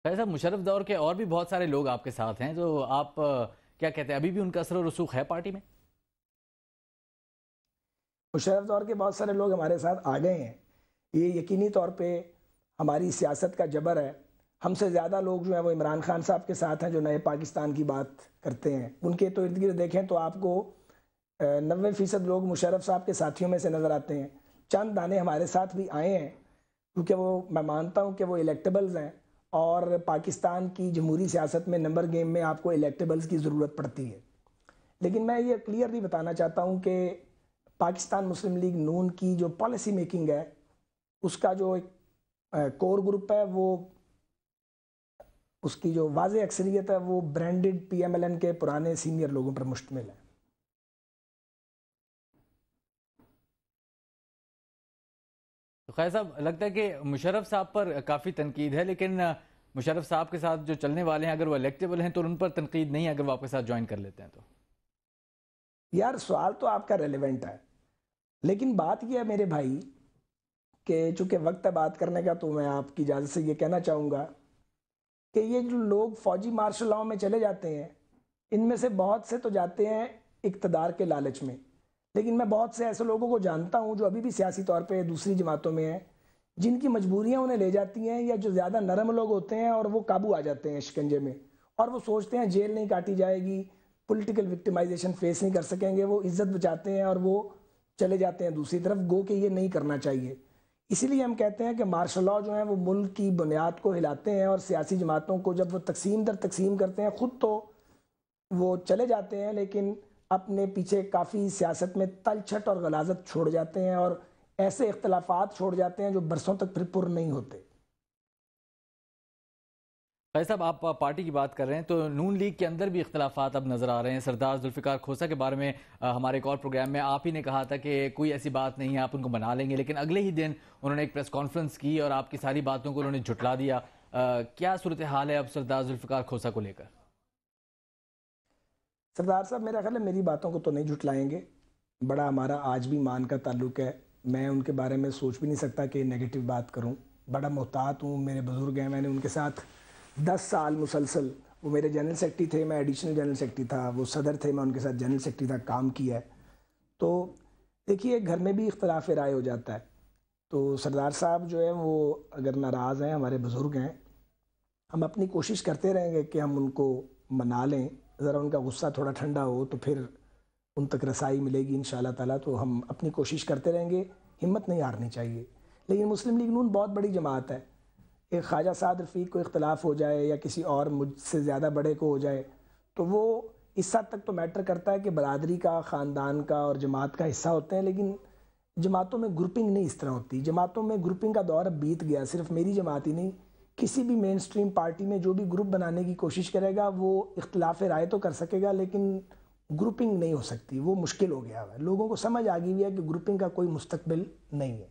صاحب مشرف دور کے اور بھی بہت سارے لوگ آپ کے ساتھ ہیں, تو آپ کیا کہتے ہیں, ابھی بھی ان کا اثر و رسوخ ہے پارٹی میں؟ مشرف دور کے بہت سارے لوگ ہمارے ساتھ آ گئے ہیں. یہ یقینی طور پہ ہماری سیاست کا جبر ہے. ہم سے زیادہ لوگ جو ہیں وہ عمران خان صاحب کے ساتھ ہیں جو نئے پاکستان کی بات کرتے ہیں. ان کے تو ارد گرد دیکھیں تو آپ کو 90% لوگ مشرف صاحب کے ساتھیوں میں سے نظر آتے ہیں. چند دانے ہمارے ساتھ بھی آئے ہیں کیونکہ وہ میں مانتا ہوں کہ وہ الیکٹیبلز ہیں, اور پاکستان کی جمہوری سیاست میں نمبر گیم میں آپ کو الیکٹیبلز کی ضرورت پڑتی ہے. لیکن میں یہ کلیئرلی بتانا چاہتا ہوں کہ پاکستان مسلم لیگ نون کی جو پالیسی میکنگ ہے اس کا جو ایک کور گروپ ہے وہ اس کی جو واضح اکثریت ہے وہ branded P M L N کے پرانے سینئر لوگوں پر مشتمل ہے. خیر صاحب، لگتا ہے کہ مشرف صاحب پر کافی تنقید ہے، لیکن مشرف صاحب کے ساتھ جو چلنے والے ہیں اگر وہ الیکٹیبل ہیں تو ان پر تنقید نہیں ہے اگر وہ آپ کے ساتھ جوائن کر لیتے ہیں تو. یار سوال تو آپ کا ریلیونٹ ہے، لیکن بات یہ ہے میرے بھائی کہ چونکہ وقت ہے بات کرنے کا تو میں آپ کی اجازت سے یہ کہنا چاہوں گا کہ یہ جو لوگ فوجی مارشل لاء میں چلے جاتے ہیں ان میں سے بہت سے تو جاتے ہیں اقتدار کے لالچ میں، لیکن میں بہت سے ایسے لوگوں کو جانتا ہوں جو ابھی بھی سیاسی طور پہ دوسری جماعتوں میں ہیں جن کی مجبوریاں انہیں لے جاتی ہیں، یا جو زیادہ نرم لوگ ہوتے ہیں اور وہ قابو آ جاتے ہیں شکنجے میں، اور وہ سوچتے ہیں جیل نہیں کاٹی جائے گی، پولیٹیکل وکٹمائزیشن فیس نہیں کر سکیں گے، وہ عزت بچاتے ہیں اور وہ چلے جاتے ہیں دوسری طرف، گو کہ یہ نہیں کرنا چاہیے. اسی لیے ہم کہتے ہیں کہ مارشل لاء جو ہیں وہ ملک کی بنیاد کو ہلاتے ہیں، اور سیاسی جماعتوں کو جب وہ تقسیم در تقسیم کرتے ہیں خود تو وہ چلے جاتے ہیں لیکن اپنے پیچھے کافی سیاست میں تلچھٹ اور غلاظت چھوڑ جاتے ہیں اور ایسے اختلافات چھوڑ جاتے ہیں جو برسوں تک پھر پر نہیں ہوتے. بھائی صاحب، آپ پارٹی کی بات کر رہے ہیں تو نون لیگ کے اندر بھی اختلافات اب نظر آ رہے ہیں. سردار ذوالفقار کھوسہ کے بارے میں ہمارے ایک اور پروگرام میں آپ ہی نے کہا تھا کہ کوئی ایسی بات نہیں ہے، آپ ان کو منا لیں گے، لیکن اگلے ہی دن انہوں نے ایک پریس کانفرنس کی اور آپ کی ساری باتوں کو انہوں نے جھٹلا دیا. کیا صورتحال ہے اب سردار ذوالفقار کھوسہ کو لے کر؟ سردار صاحب میرا خیال ہے میری باتوں کو تو نہیں جھٹلائیں گے، بڑا ہمارا آج بھی مان کا تعلق ہے، میں ان کے بارے میں سوچ بھی نہیں سکتا کہ نیگیٹو بات کروں، بڑا محتاط ہوں. میرے بزرگ ہیں، میں نے ان کے ساتھ 10 سال مسلسل، وہ میرے جنرل سیکرٹری تھے، میں ایڈیشنل جنرل سیکرٹری تھا، وہ صدر تھے، میں ان کے ساتھ جنرل سیکرٹری تھا، کام کیا ہے. تو دیکھیے گھر میں بھی اختلاف رائے ہو جاتا ہے، تو سردار صاحب جو ہے وہ اگر ناراض ہیں، ہمارے بزرگ ہیں، ہم اپنی کوشش کرتے رہیں گے کہ ہم ان کو منا لیں، ذرا ان کا غصہ تھوڑا ٹھنڈا ہو تو پھر ان تک رسائی ملے گی انشاءاللہ تعالیٰ. تو ہم اپنی کوشش کرتے رہیں گے، ہمت نہیں ہارنی چاہیے. لیکن مسلم لیگ نون بہت بڑی جماعت ہے، ایک خواجہ سعد رفیق کو اختلاف ہو جائے یا کسی اور مجھ سے زیادہ بڑے کو ہو جائے تو وہ اس حد تک تو میٹر کرتا ہے کہ برادری کا، خاندان کا اور جماعت کا حصہ ہوتے ہیں، لیکن جماعتوں میں گروپنگ نہیں اس طرح ہوتی. جماعتوں میں گروپنگ کا دور اب بیت گیا. صرف میری جماعت ہی نہیں، کسی بھی مین سٹریم پارٹی میں جو بھی گروپ بنانے کی کوشش کرے گا وہ اختلاف رائے تو کر سکے گا لیکن گروپنگ نہیں ہو سکتی، وہ مشکل ہو گیا ہے. لوگوں کو سمجھ آ گئی ہے کہ گروپنگ کا کوئی مستقبل نہیں ہے.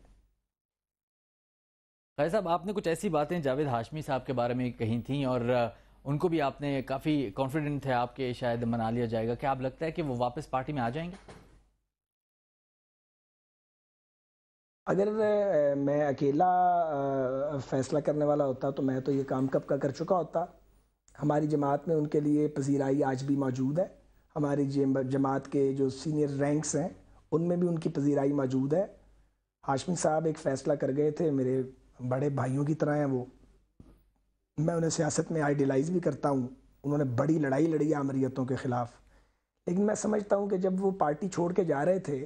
خیر صاحب، آپ نے کچھ ایسی باتیں جاوید ہاشمی صاحب کے بارے میں کہی تھیں اور ان کو بھی آپ نے کافی کانفیڈنٹ تھے آپ کے شاید منا لیا جائے گا. کیا آپ لگتا ہے کہ وہ واپس پارٹی میں آ جائیں گے؟ اگر میں اکیلا فیصلہ کرنے والا ہوتا تو میں تو یہ کام کب کا کر چکا ہوتا. ہماری جماعت میں ان کے لیے پذیرائی آج بھی موجود ہے. ہماری جماعت کے جو سینئر رینکس ہیں ان میں بھی ان کی پذیرائی موجود ہے. ہاشمی صاحب ایک فیصلہ کر گئے تھے، میرے بڑے بھائیوں کی طرح ہیں وہ، میں انہیں سیاست میں آئیڈیلائز بھی کرتا ہوں. انہوں نے بڑی لڑائی لڑی ہے آمریتوں کے خلاف، لیکن میں سمجھتا ہوں کہ جب وہ پارٹی چھوڑ کے جا رہے تھے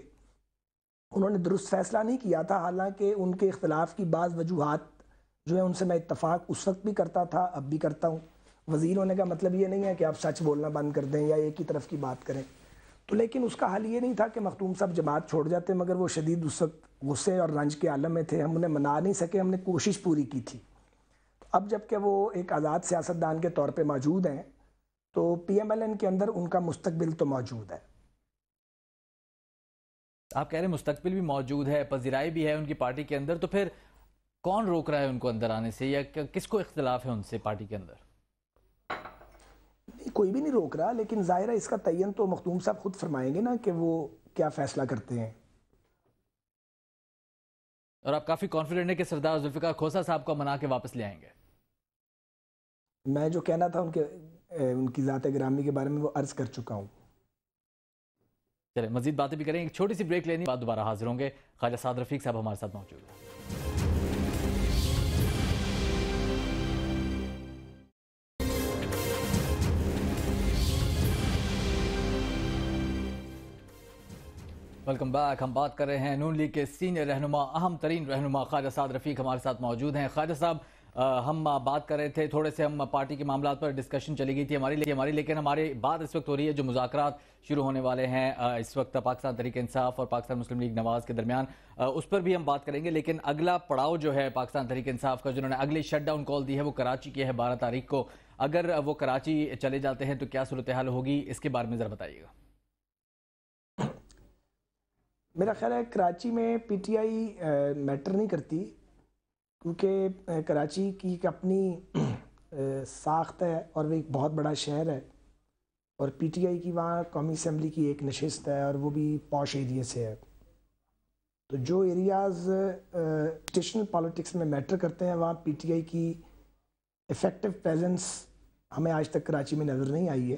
انہوں نے درست فیصلہ نہیں کیا تھا. حالانکہ ان کے اختلاف کی بعض وجوہات جو ہے ان سے میں اتفاق اس وقت بھی کرتا تھا، اب بھی کرتا ہوں. وزیر ہونے کا مطلب یہ نہیں ہے کہ آپ سچ بولنا بند کر دیں یا ایک ہی طرف کی بات کریں. تو لیکن اس کا حل یہ نہیں تھا کہ مختوم صاحب جماعت چھوڑ جاتے، مگر وہ شدید اس وقت غصے اور رنج کے عالم میں تھے، ہم انہیں منا نہیں سکے، ہم نے کوشش پوری کی تھی. اب جب کہ وہ ایک آزاد سیاستدان کے طور پہ موجود ہیں تو پی ایم ایل این کے اندر ان کا مستقبل تو موجود ہے. آپ کہہ رہے ہیں مستقبل بھی موجود ہے، پذیرائی بھی ہے ان کی پارٹی کے اندر، تو پھر کون روک رہا ہے ان کو اندر آنے سے یا کس کو اختلاف ہے ان سے پارٹی کے اندر؟ کوئی بھی نہیں روک رہا، لیکن ظاہر ہے اس کا تعین تو مختوم صاحب خود فرمائیں گے نا کہ وہ کیا فیصلہ کرتے ہیں. اور آپ کافی کانفیڈنٹ ہیں کہ سردار ذوالفقار کھوسہ صاحب کو منا کے واپس لے آئیں گے؟ میں جو کہنا تھا ان کی ذات گرامی کے بارے میں وہ عرض کر چکا ہوں. چلیں مزید باتیں بھی کریں، ایک چھوٹی سی بریک لینی، بعد دوبارہ حاضر ہوں گے. خواجہ سعد رفیق صاحب ہمارے ساتھ موجود ہیں. Welcome back. ہم بات کر رہے ہیں نون لیگ کے سینئر رہنما، اہم ترین رہنما خواجہ سعد رفیق ہمارے ساتھ موجود ہیں. خواجہ صاحب، ہم بات کر رہے تھے تھوڑے سے، ہم پارٹی کے معاملات پر ڈسکشن چلی گئی تھی ہماری، لیکن ہماری بات اس وقت ہو رہی ہے جو مذاکرات شروع ہونے والے ہیں اس وقت پاکستان تحریک انصاف اور پاکستان مسلم لیگ نواز کے درمیان، اس پر بھی ہم بات کریں گے۔ لیکن اگلا پڑاؤ جو ہے پاکستان تحریک انصاف کا، جنہوں نے اگلی شٹ ڈاؤن کال دی ہے، وہ کراچی کی ہے 12 تاریخ کو۔ اگر وہ کراچی چلے جاتے ہیں تو کیا صورتحال ہوگی، اس کے بارے میں ذرا بتائیے گا۔ میرا خیال ہے کراچی میں پی ٹی آئی میٹر نہیں کرتی، کیونکہ کراچی کی ایک اپنی ساخت ہے اور وہ ایک بہت بڑا شہر ہے، اور پی ٹی آئی کی وہاں قومی اسمبلی کی ایک نشست ہے اور وہ بھی پوش ایریے سے ہے۔ تو جو ایریاز اسٹیشنل پالیٹکس میں میٹر کرتے ہیں وہاں پی ٹی آئی کی افیکٹو پریزنس ہمیں آج تک کراچی میں نظر نہیں آئی ہے۔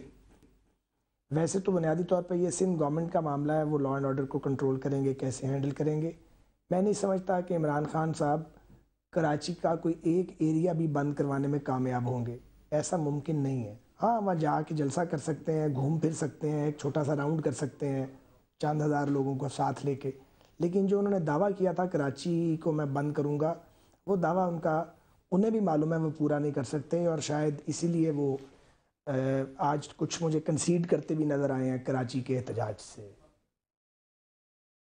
ویسے تو بنیادی طور پہ یہ سندھ گورنمنٹ کا معاملہ ہے، وہ لا اینڈ آرڈر کو کنٹرول کریں گے، کیسے ہینڈل کریں گے۔ میں نہیں سمجھتا کہ عمران خان صاحب کراچی کا کوئی ایک ایریا بھی بند کروانے میں کامیاب ہوں گے، ایسا ممکن نہیں ہے۔ ہاں وہاں جا کے جلسہ کر سکتے ہیں، گھوم پھر سکتے ہیں، ایک چھوٹا سا راؤنڈ کر سکتے ہیں چند ہزار لوگوں کو ساتھ لے کے، لیکن جو انہوں نے دعویٰ کیا تھا کراچی کو میں بند کروں گا، وہ دعویٰ انہیں بھی معلوم ہے وہ پورا نہیں کر سکتے، اور شاید اسی لیے وہ آج کچھ مجھے کنسیڈ کرتے بھی نظر آئے ہیں کراچی کے احتجاج سے۔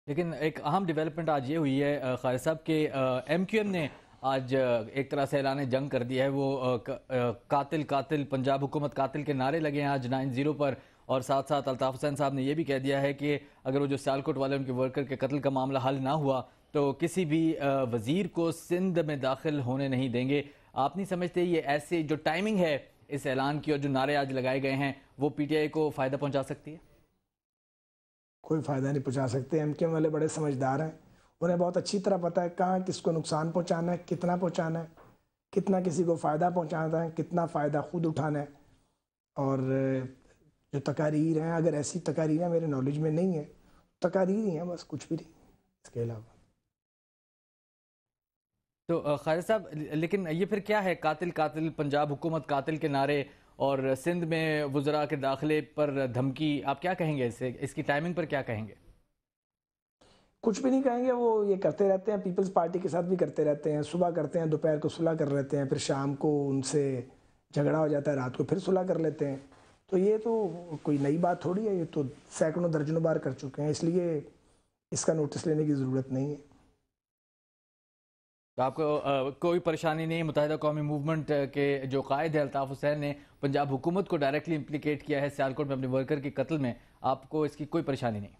لیکن ایک اہم ڈیولپمنٹ آج یہ ہوئی ہے خالد صاحب کہ ایم کیو ایم نے آج ایک طرح سے اعلان جنگ کر دیا ہے۔ وہ قاتل قاتل پنجاب حکومت قاتل کے نعرے لگے ہیں آج 9-0 پر، اور ساتھ ساتھ الطاف حسین صاحب نے یہ بھی کہہ دیا ہے کہ اگر وہ جو سیالکوٹ والے ان کے ورکر کے قتل کا معاملہ حل نہ ہوا تو کسی بھی وزیر کو سندھ میں داخل ہونے نہیں دیں گے۔ آپ نہیں سمجھتے یہ ایسے جو ٹائمنگ ہے اس اعلان کی اور جو نعرے آج لگائے گئے ہیں وہ پی ٹی آئی کو فائدہ پہنچا سکتی ہے؟ کوئی فائدہ نہیں پہنچا سکتے۔ ایم کیو ایم والے بڑے سمجھدار ہیں، انہیں بہت اچھی طرح پتہ ہے کہاں کس کو نقصان پہنچانا ہے، کتنا پہنچانا ہے، کتنا کسی کو فائدہ پہنچانا ہے، کتنا فائدہ خود اٹھانا ہے۔ اور جو تقاریر ہیں، اگر ایسی تقاریر میرے نالج میں نہیں ہے، تقاریر ہی ہیں بس، کچھ بھی نہیں اس کے علاوہ۔ تو خالد صاحب لیکن یہ پھر کیا ہے، قاتل قاتل پنجاب حکومت قاتل کے نعرے اور سندھ میں وزراء کے داخلے پر دھمکی، آپ کیا کہیں گے اس کی ٹائمنگ پر کیا کہیں گے؟ کچھ بھی نہیں کہیں گے، وہ یہ کرتے رہتے ہیں، پیپلز پارٹی کے ساتھ بھی کرتے رہتے ہیں، صبح کرتے ہیں، دوپہر کو صلح کر لیتے ہیں، پھر شام کو ان سے جھگڑا ہو جاتا ہے، رات کو پھر صلح کر لیتے ہیں۔ تو یہ تو کوئی نئی بات تھوڑی ہے، یہ تو سینکڑوں درجنوں بار کر چکے ہیں، اس لیے اس کا نوٹس لینے کی ضرورت نہیں ہے۔ تو آپ کو کوئی پریشانی نہیں؟ متحدہ قومی موومنٹ کے جو قائد ہے الطاف حسین نے پنجاب حکومت کو ڈائریکٹلی امپلیکیٹ کیا ہے سیالکوٹ میں اپنے ورکر کے قتل میں، آپ کو اس کی کوئی پریشانی نہیں؟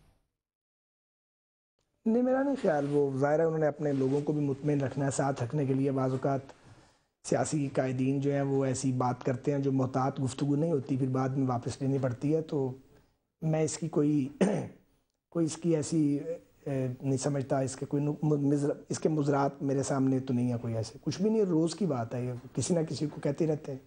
نہیں، میرا نہیں خیال، وہ ظاہر ہے انہوں نے اپنے لوگوں کو بھی مطمئن رکھنا ہے، ساتھ رکھنے کے لیے بعض اوقات سیاسی قائدین جو ہیں وہ ایسی بات کرتے ہیں جو محتاط گفتگو نہیں ہوتی، پھر بعد میں واپس لینی پڑتی ہے۔ تو میں اس کی کوئی اس کی ایسی نہیں سمجھتا، اس کے کوئی اس کے مضرات میرے سامنے تو نہیں ہے، کوئی ایسے کچھ بھی نہیں، روز کی بات ہے، یہ کسی نہ کسی کو کہتے رہتے ہیں۔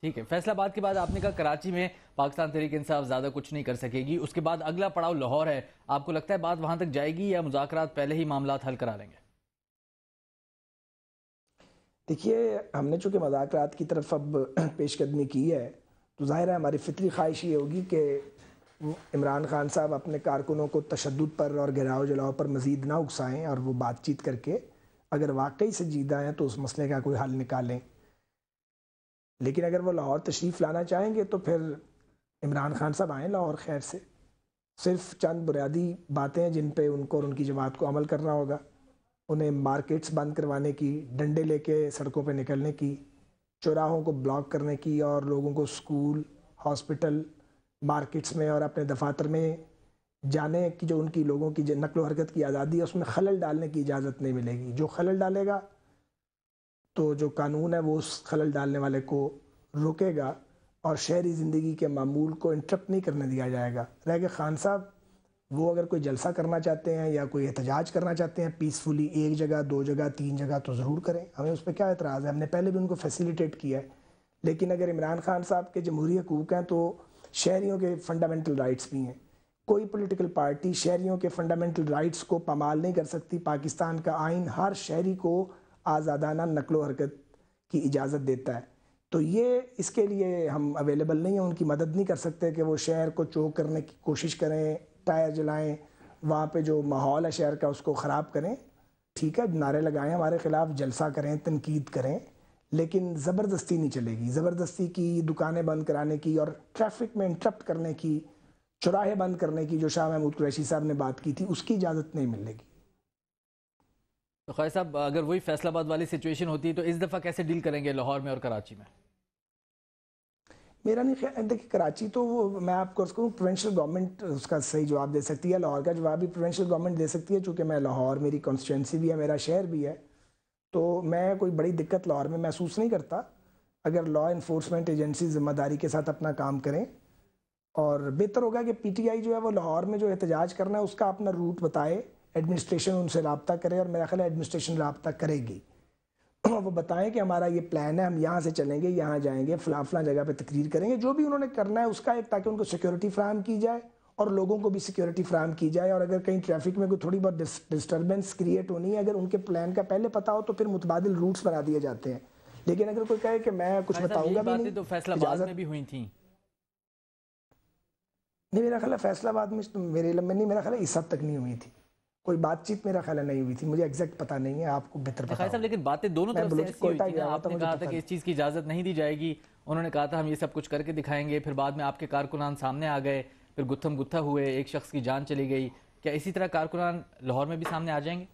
ٹھیک ہے، فیصلہ آباد کے بعد آپ نے کہا کراچی میں پاکستان تحریک انصاف زیادہ کچھ نہیں کر سکے گی، اس کے بعد اگلا پڑاؤ لاہور ہے، آپ کو لگتا ہے بات وہاں تک جائے گی یا مذاکرات پہلے ہی معاملات حل کرا لیں گے؟ دیکھیے، ہم نے چونکہ مذاکرات کی طرف اب پیش قدمی کی ہے تو ظاہر ہے ہماری فطری خواہش یہ ہوگی کہ عمران خان صاحب اپنے کارکنوں کو تشدد پر اور گھیراؤ جلاؤ پر مزید نہ اکسائیں، اور وہ بات چیت کر کے اگر واقعی سنجیدہ ہیں تو اس مسئلے کا کوئی حل نکالیں۔ لیکن اگر وہ لاہور تشریف لانا چاہیں گے تو پھر عمران خان صاحب آئیں لاہور، خیر سے صرف چند بنیادی باتیں جن پہ ان کو اور ان کی جماعت کو عمل کرنا ہوگا، انہیں مارکیٹس بند کروانے کی، ڈنڈے لے کے سڑکوں پہ نکلنے کی، چوراہوں کو بلاک کرنے کی، اور لوگوں کو سکول، ہاسپٹل، مارکیٹس میں اور اپنے دفاتر میں جانے کی جو ان کی لوگوں کی نقل و حرکت کی آزادی ہے اس میں خلل ڈالنے کی اجازت نہیں ملے گی۔ جو خلل ڈالے گا تو جو قانون ہے وہ اس خلل ڈالنے والے کو روکے گا، اور شہری زندگی کے معمول کو انٹرپٹ نہیں کرنے دیا جائے گا۔ رہ کے خان صاحب وہ اگر کوئی جلسہ کرنا چاہتے ہیں یا کوئی احتجاج کرنا چاہتے ہیں پیسفلی، ایک جگہ، 2 جگہ، 3 جگہ، تو ضرور کریں، ہمیں اس پہ کیا اعتراض ہے، ہم نے پہلے بھی ان کو فیسیلیٹیٹ کیا ہے۔ لیکن اگر عمران خان صاحب کے جمہوری حقوق ہیں تو شہریوں کے فنڈامنٹل رائٹس بھی ہیں۔ کوئی پولیٹیکل پارٹی شہریوں کے فنڈامنٹل رائٹس کو پامال نہیں کر سکتی۔ پاکستان کا آئین ہر شہری کو آزادانہ نقل و حرکت کی اجازت دیتا ہے، تو یہ اس کے لیے ہم اویلیبل نہیں ہیں، ان کی مدد نہیں کر سکتے کہ وہ شہر کو چوک کرنے کی کوشش کریں، ٹائر جلائیں، وہاں پہ جو ماحول ہے شہر کا اس کو خراب کریں۔ ٹھیک ہے نعرے لگائیں ہمارے خلاف، جلسہ کریں، تنقید کریں، لیکن زبردستی نہیں چلے گی. زبردستی کی دکانیں بند کرانے کی اور ٹریفک میں انٹرپٹ کرنے کی، چوراہے بند کرنے کی جو شاہ محمود قریشی صاحب نے بات کی تھی، اس کی اجازت نہیں ملے گی. تو خیر صاحب، اگر وہی فیصل آباد والی سچویشن ہوتی تو اس دفعہ کیسے ڈیل کریں گے لاہور میں اور کراچی میں؟ میرا نہیں خیال. دیکھیں کراچی تو وہ میں آپ کو عرض کروں پروونشل گورنمنٹ اس کا صحیح جواب دے سکتی ہے، لاہور کا جواب بھی پروونشل گورنمنٹ دے سکتی ہے، چونکہ میں لاہور میری کانسٹیچوئنسی بھی ہے، میرا شہر بھی ہے، تو میں کوئی بڑی دقت لاہور میں محسوس نہیں کرتا. اگر لا انفورسمنٹ ایجنسی ذمہ داری کے ساتھ اپنا کام کریں، اور بہتر ہوگا کہ پی ٹی آئی جو ہے وہ لاہور میں جو احتجاج کرنا ہے اس کا اپنا روٹ بتائے، ایڈمنسٹریشن ان سے رابطہ کرے، اور میرا خیال ہے ایڈمنسٹریشن رابطہ کرے گی. وہ بتائیں کہ ہمارا یہ پلان ہے، ہم یہاں سے چلیں گے، یہاں جائیں گے، فلاں فلاں جگہ پہ تقریر کریں گے، جو بھی انہوں نے کرنا ہے اس کا ایک، تاکہ ان کو سیکیورٹی فراہم کی جائے اور لوگوں کو بھی سیکیورٹی فراہم کی جائے. اور اگر کہیں ٹریفک میں کوئی تھوڑی بہت ڈسٹربنس کریٹ ہونی ہے، اگر ان کے پلان کا پہلے پتا ہو تو پھر متبادل روٹس بنا دیے جاتے ہیں. لیکن اگر کوئی کہے کہ میں کچھ بتاؤں گا بھی نہیں، تو فیصل آباد میں بھی ہوئی تھیں. نہیں میرا خیال ہے فیصل آباد میں میرے علم میں نہیں، میرا خیال ہے اس حد تک نہیں ہوئی تھی کوئی بات چیت، میرا خیال ہے نہیں ہوئی تھی، مجھے ایگزیکٹ پتہ نہیں ہے، آپ کو بہتر پتہ صاحب. لیکن باتیں دونوں طرف سے ایسی ہوئی تھی نا، آپ نے کہا تھا کہ اس چیز کی اجازت نہیں دی جائے گی، انہوں نے کہا تھا ہم یہ سب کچھ کر کے دکھائیں گے، پھر بعد میں آپ کے کارکنان سامنے آ گئے، پھر گتھم گتھا ہوئے، ایک شخص کی جان چلی گئی. کیا اسی طرح کارکنان لاہور میں بھی سامنے آ جائیں گے؟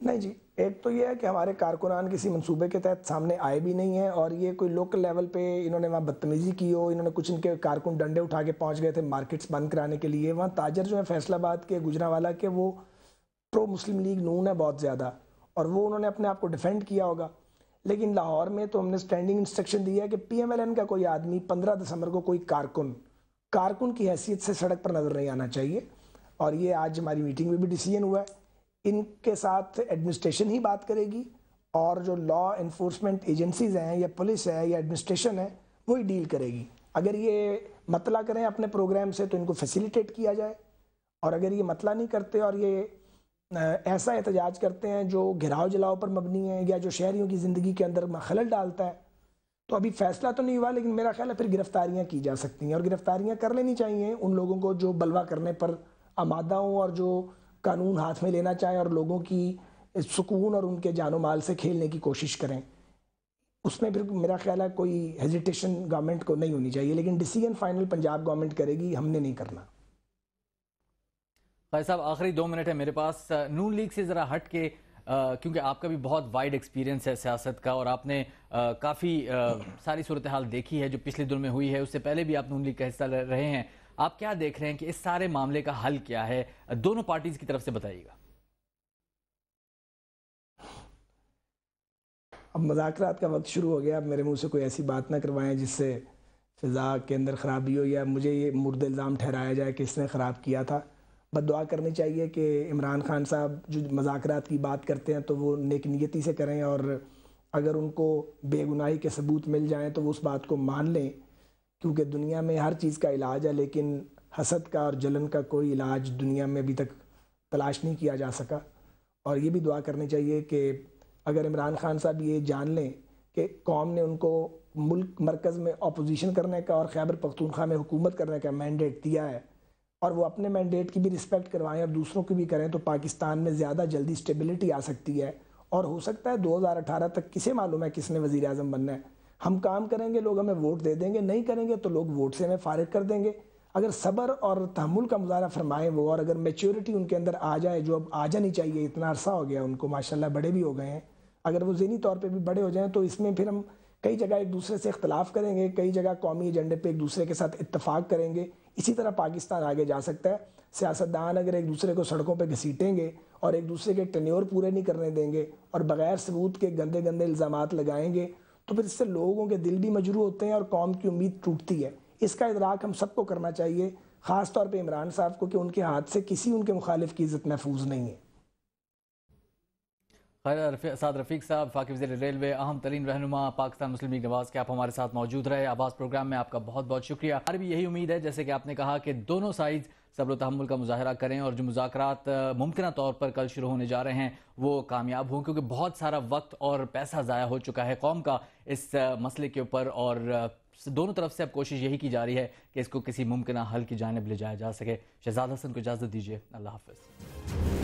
نہیں جی، ایک تو یہ ہے کہ ہمارے کارکنان کسی منصوبے کے تحت سامنے آئے بھی نہیں ہیں، اور یہ کوئی لوکل لیول پہ انہوں نے وہاں بدتمیزی کی ہو، انہوں نے کچھ ان کے کارکن ڈنڈے اٹھا کے پہنچ گئے تھے مارکیٹس بند کرانے کے لیے. وہاں تاجر جو ہیں فیصل آباد کے، گجرانوالہ کے، وہ پرو مسلم لیگ نون ہے بہت زیادہ، اور وہ انہوں نے اپنے آپ کو ڈیفینڈ کیا ہوگا. لیکن لاہور میں تو ہم نے اسٹینڈنگ انسٹرکشن دی ہے کہ پی ایم ایل این کا کوئی آدمی 15 دسمبر کو کوئی کارکن کی حیثیت سے سڑک پر نظر نہیں آنا چاہیے. اور یہ آج ہماری میٹنگ میں بھی ڈیسیژن ہوا ہے، ان کے ساتھ ایڈمنسٹریشن ہی بات کرے گی، اور جو لا انفورسمنٹ ایجنسیز ہیں یا پولیس ہے یا ایڈمنسٹریشن ہے وہی ڈیل کرے گی. اگر یہ مطلع کریں اپنے پروگرام سے تو ان کو فیسیلیٹیٹ کیا جائے، اور اگر یہ مطلع نہیں کرتے اور یہ ایسا احتجاج کرتے ہیں جو گھراؤ جلاؤ پر مبنی ہے یا جو شہریوں کی زندگی کے اندر خلل ڈالتا ہے، تو ابھی فیصلہ تو نہیں ہوا، لیکن میرا خیال ہے پھر گرفتاریاں کی جا سکتی ہیں، اور گرفتاریاں کر لینی چاہیے ان لوگوں کو جو بلوہ کرنے پر آمادہ ہوں اور جو قانون ہاتھ میں لینا چاہیں اور لوگوں کی سکون اور ان کے جان و مال سے کھیلنے کی کوشش کریں. اس میں پھر میرا خیال ہے کوئی ہیزیٹیشن گورنمنٹ کو نہیں ہونی چاہیے، لیکن ڈیسیژن فائنل پنجاب گورنمنٹ کرے گی، ہم نے نہیں کرنا. فائز صاحب آخری 2 منٹ ہے میرے پاس، نون لیگ سے ذرا ہٹ کے، کیونکہ آپ کا بھی بہت وائڈ ایکسپیرینس ہے سیاست کا، اور آپ نے کافی ساری صورتحال دیکھی ہے جو پچھلے دنوں میں ہوئی ہے، اس سے پہلے بھی آپ نون لیگ کا حصہ رہے ہیں. آپ کیا دیکھ رہے ہیں کہ اس سارے معاملے کا حل کیا ہے؟ دونوں پارٹیز کی طرف سے بتائیے گا. اب مذاکرات کا وقت شروع ہو گیا، اب میرے منہ سے کوئی ایسی بات نہ کروائیں جس سے فضا کے اندر خرابی ہو یا مجھے یہ مرد الزام ٹھہرایا جائے کہ اس نے خراب کیا تھا. بس دعا کرنی چاہیے کہ عمران خان صاحب جو مذاکرات کی بات کرتے ہیں تو وہ نیک نیتی سے کریں، اور اگر ان کو بے گناہی کے ثبوت مل جائیں تو وہ اس بات کو مان لیں، کیونکہ دنیا میں ہر چیز کا علاج ہے، لیکن حسد کا اور جلن کا کوئی علاج دنیا میں ابھی تک تلاش نہیں کیا جا سکا. اور یہ بھی دعا کرنی چاہیے کہ اگر عمران خان صاحب یہ جان لیں کہ قوم نے ان کو ملک مرکز میں اپوزیشن کرنے کا اور خیبر پختونخوا میں حکومت کرنے کا مینڈیٹ دیا ہے، اور وہ اپنے مینڈیٹ کی بھی رسپیکٹ کروائیں اور دوسروں کی بھی کریں، تو پاکستان میں زیادہ جلدی سٹیبلٹی آ سکتی ہے. اور ہو سکتا ہے 2018 تک کسے معلوم ہے کس نے وزیر اعظم بننا ہے. ہم کام کریں گے، لوگ ہمیں ووٹ دے دیں گے، نہیں کریں گے تو لوگ ووٹ سے ہمیں فارغ کر دیں گے. اگر صبر اور تحمل کا مظاہرہ فرمائیں وہ، اور اگر میچورٹی ان کے اندر آ جائے جو اب آ جانی چاہیے، اتنا عرصہ ہو گیا ان کو ماشاءاللہ، بڑے بھی ہو گئے ہیں، اگر وہ ذہنی طور پہ بھی بڑے ہو جائیں تو اس میں پھر ہم کئی جگہ ایک دوسرے سے اختلاف کریں گے، کئی جگہ قومی ایجنڈے پہ ایک دوسرے کے ساتھ اتفاق کریں گے. اسی طرح پاکستان آگے جا سکتا ہے. سیاستدان اگر ایک دوسرے کو سڑکوں پہ گھسیٹیں گے اور ایک دوسرے کے ٹینیور پورے نہیں کرنے دیں گے اور بغیر ثبوت کے گندے گندے الزامات لگائیں گے، تو پھر اس سے لوگوں کے دل بھی مجروح ہوتے ہیں اور قوم کی امید ٹوٹتی ہے. اس کا ادراک ہم سب کو کرنا چاہیے، خاص طور پہ عمران صاحب کو، کہ ان کے ہاتھ سے کسی ان کے مخالف کی عزت محفوظ نہیں ہے. خیر سعد رفیق صاحب، وفاقی وزیر ریلوے، اہم ترین رہنما پاکستان مسلم لیگ نواز، کے آپ ہمارے ساتھ موجود رہے. آواز پروگرام میں آپ کا بہت بہت شکریہ. ہماری بھی یہی امید ہے جیسے کہ آپ نے کہا کہ دونوں سائڈز صبر و تحمل کا مظاہرہ کریں اور جو مذاکرات ممکنہ طور پر کل شروع ہونے جا رہے ہیں وہ کامیاب ہوں، کیونکہ بہت سارا وقت اور پیسہ ضائع ہو چکا ہے قوم کا اس مسئلے کے اوپر، اور دونوں طرف سے اب کوشش یہی کی جا رہی ہے کہ اس کو کسی ممکنہ حل کی جانب لے جایا جا سکے. شہزاد حسن کو اجازت دیجیے، اللہ حافظ.